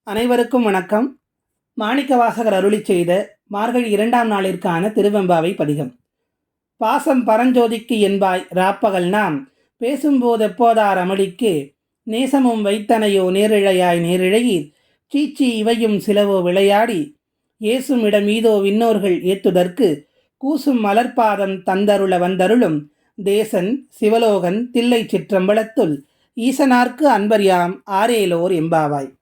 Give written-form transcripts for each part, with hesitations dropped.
அனைவருக்கும் வணக்கம். மாணிக்கவாசகர் அருளிச் செய்த மார்கழி 2ஆம் நாளிற்கான திருவெம்பாவை பதிகம். பாசம் பரஞ்சோதிக்கு என்பாய் ராப்பகல் நாம் பேசும்போதெப்போதார் அமளிக்கு நேசமும் வைத்தனையோ நேரிழையாய் நேரிழையீர் சீச்சி இவையும் சிலவோ விளையாடி ஏசும் இடமீதோ விண்ணோர்கள் ஏத்துதற்கு கூசும் மலர்பாதம் தந்தருள வந்தருளும் தேசன் சிவலோகன் தில்லை சிற்றம்பலத்துள் ஈசனார்க்கு அன்பர்யாம் ஆரேலோர் எம்பாவாய்.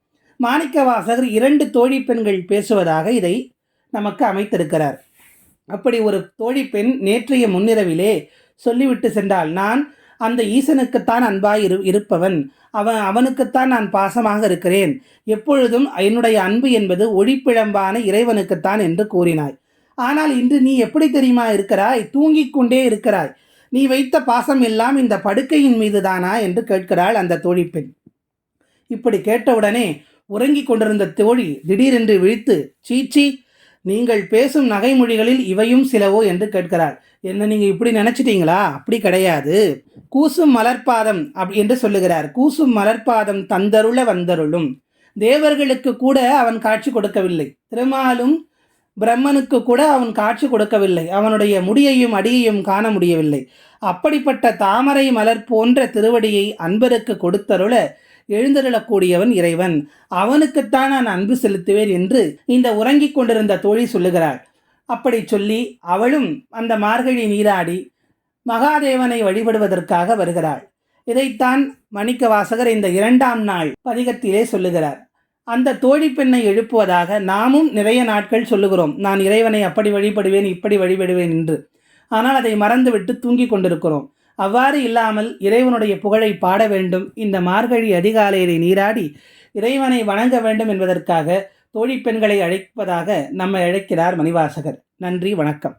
மாணிக்கவாசகர் 2 தோழி பெண்கள் பேசுவதாக இதை நமக்கு அமைத்திருக்கிறார். அப்படி ஒரு தோழி பெண் நேற்றைய முன்னிரவிலே சொல்லிவிட்டு சென்றால், நான் அந்த ஈசனுக்குத்தான் அன்பாய் இருப்பவன், அவனுக்குத்தான் நான் பாசமாக இருக்கிறேன், எப்பொழுதும் என்னுடைய அன்பு என்பது ஒளிப்பிழம்பான இறைவனுக்குத்தான் என்று கூறினாய். ஆனால் இன்று நீ எப்படி தெரியுமா இருக்கிறாய்? தூங்கிக் கொண்டே இருக்கிறாய். நீ வைத்த பாசம் எல்லாம் இந்த படுக்கையின் மீது தானா என்று கேட்கிறாள் அந்த தோழி பெண். இப்படி கேட்டவுடனே உறங்கிக் கொண்டிருந்த தோழி திடீரென்று விழித்து, சீச்சி, நீங்கள் பேசும் நகைமொழிகளில் இவையும் சிலவோ என்று கேட்கிறாள். என்ன, நீங்கள் இப்படி நினச்சிட்டீங்களா? அப்படி கிடையாது. கூசும் மலர்பாதம் என்று சொல்லுகிறார். கூசும் மலர்பாதம் தந்தருள வந்தருளும். தேவர்களுக்கு கூட அவன் காட்சி கொடுக்கவில்லை. திருமாலும் பிரம்மனுக்கு கூட அவன் காட்சி கொடுக்கவில்லை. அவனுடைய முடியையும் அடியையும் காண முடியவில்லை. அப்படிப்பட்ட தாமரை மலர் போன்ற திருவடியை அன்பருக்கு கொடுத்தருள எழுந்தருளக்கூடியவன் இறைவன். அவனுக்குத்தான் நான் அன்பு செலுத்துவேன் என்று இந்த உறங்கிக் கொண்டிருந்த தோழி சொல்லுகிறாள். அப்படி சொல்லி அவளும் அந்த மார்கழி நீராடி மகாதேவனை வழிபடுவதற்காக வருகிறாள். இதைத்தான் மாணிக்கவாசகர் இந்த 2ஆம் நாள் பதிகத்திலே சொல்லுகிறார். அந்த தோழி பெண்ணை எழுப்புவதாக நாமும் நிறைய நாட்கள் சொல்லுகிறோம், நான் இறைவனை அப்படி வழிபடுவேன், இப்படி வழிபடுவேன் என்று. ஆனால் அதை மறந்துவிட்டு தூங்கிக் கொண்டிருக்கிறோம். அவ்வாறு இல்லாமல் இறைவனுடைய புகழை பாட வேண்டும். இந்த மார்கழி அதிகாலையிலே நீராடி இறைவனை வணங்க வேண்டும் என்பதற்காக தோழி பெண்களை அழைப்பதாக நம்மை அழைக்கிறார் மணிவாசகர். நன்றி, வணக்கம்.